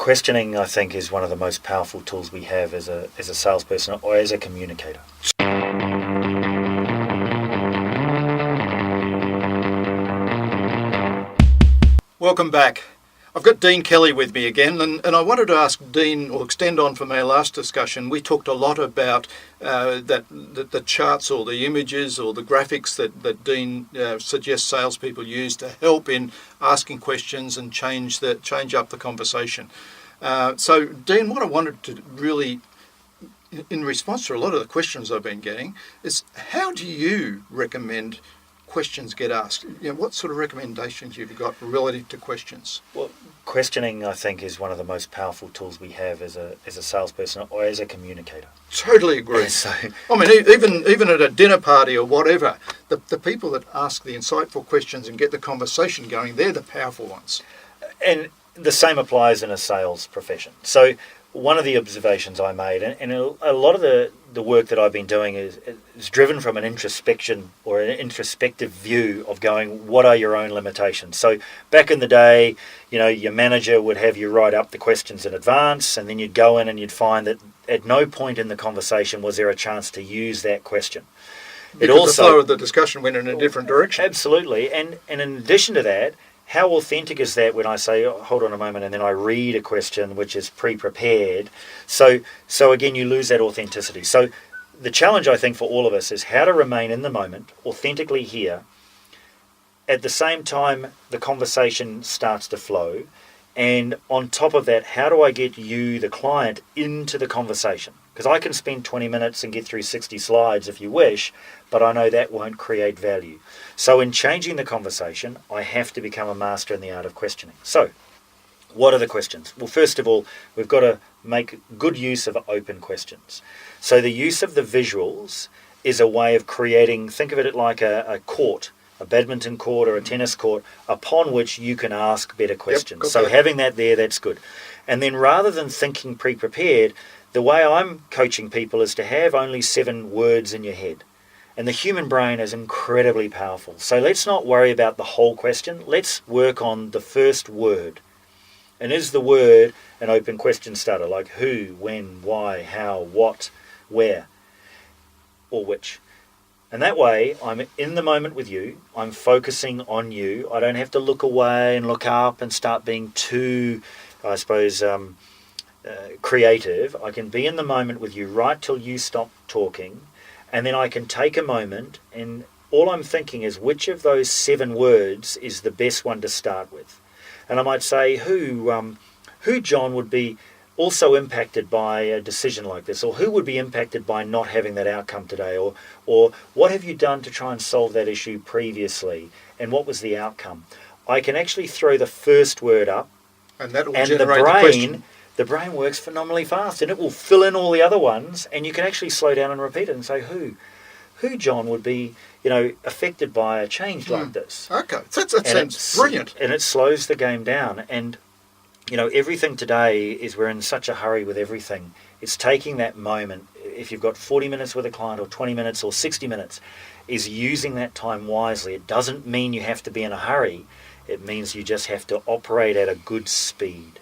Questioning, I think, is one of the most powerful tools we have as a salesperson or as a communicator. Welcome back. I've got Dean Kelly with me again, and I wanted to ask Dean, or extend on from our last discussion. We talked a lot about the charts or the images or the graphics that Dean suggests salespeople use to help in asking questions and change up the conversation. So, Dean, what I wanted to really, in response to a lot of the questions I've been getting, is how do you recommend questions get asked? What sort of recommendations you've got relative to questions? Well, questioning, I think, is one of the most powerful tools we have as a salesperson or as a communicator. Totally agree. So, I mean, even at a dinner party or whatever, the people that ask the insightful questions and get the conversation going, they're the powerful ones. And the same applies in a sales profession. So one of the observations I made, and a lot of the work that I've been doing is driven from an introspection or an introspective view of going, what are your own limitations? So back in the day, your manager would have you write up the questions in advance, and then you'd go in and you'd find that at no point in the conversation was there a chance to use that question. Because the flow of the discussion went in a different direction. Absolutely. And in addition to that, how authentic is that when I say, hold on a moment, and then I read a question which is pre-prepared? So again, you lose that authenticity. So the challenge, I think, for all of us is how to remain in the moment, authentically here. At the same time, the conversation starts to flow. And on top of that, how do I get you, the client, into the conversation? Because I can spend 20 minutes and get through 60 slides if you wish, but I know that won't create value. So in changing the conversation, I have to become a master in the art of questioning. So what are the questions? Well, first of all, we've got to make good use of open questions. So the use of the visuals is a way of creating, think of it like a court, a badminton court or a tennis court, upon which you can ask better questions. Yep, so having that there, that's good. And then rather than thinking pre-prepared, the way I'm coaching people is to have only 7 words in your head. And the human brain is incredibly powerful. So let's not worry about the whole question. Let's work on the first word. And is the word an open question starter, like who, when, why, how, what, where, or which? And that way, I'm in the moment with you. I'm focusing on you. I don't have to look away and look up and start being too, I suppose, creative. I can be in the moment with you right till you stop talking. And then I can take a moment, and all I'm thinking is which of those 7 words is the best one to start with. And I might say who John would be also impacted by a decision like this, or who would be impacted by not having that outcome today, or what have you done to try and solve that issue previously, and what was the outcome? I can actually throw the first word up, and that will generate the question. The brain works phenomenally fast, and it will fill in all the other ones, and you can actually slow down and repeat it and say who John would be, affected by a change like this. Okay, that sounds brilliant. And it slows the game down. And everything today is we're in such a hurry with everything. It's taking that moment. If you've got 40 minutes with a client, or 20 minutes, or 60 minutes, is using that time wisely. It doesn't mean you have to be in a hurry. It means you just have to operate at a good speed.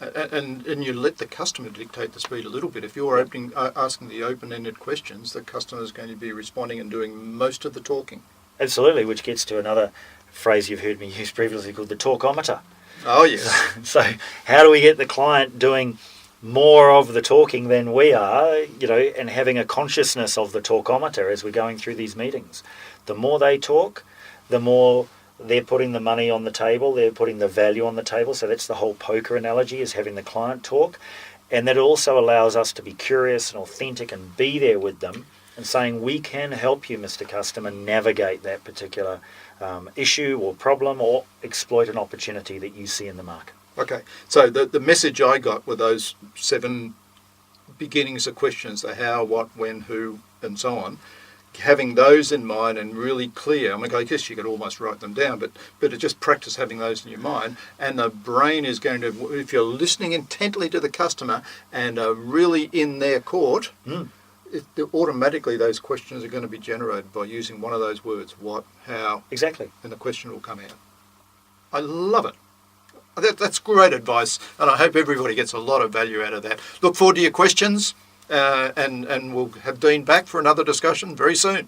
And you let the customer dictate the speed a little bit. If you're asking the open-ended questions, the customer is going to be responding and doing most of the talking. Absolutely, which gets to another phrase you've heard me use previously called the talkometer. Oh, yes. So how do we get the client doing more of the talking than we are, and having a consciousness of the talkometer as we're going through these meetings? The more they talk, the more they're putting the money on the table, they're putting the value on the table. So that's the whole poker analogy, is having the client talk. And that also allows us to be curious and authentic and be there with them and saying, we can help you, Mr. Customer, navigate that particular issue or problem, or exploit an opportunity that you see in the market. Okay, so the message I got were those 7 beginnings of questions, the how, what, when, who, and so on. Having those in mind and really clear, I guess you could almost write them down, but just practice having those in your mind, and the brain is going to, if you're listening intently to the customer and are really in their court, automatically those questions are going to be generated by using one of those words, what, how, exactly, and the question will come out. I love it. That's great advice, and I hope everybody gets a lot of value out of that. Look forward to your questions, and we'll have Dean back for another discussion very soon.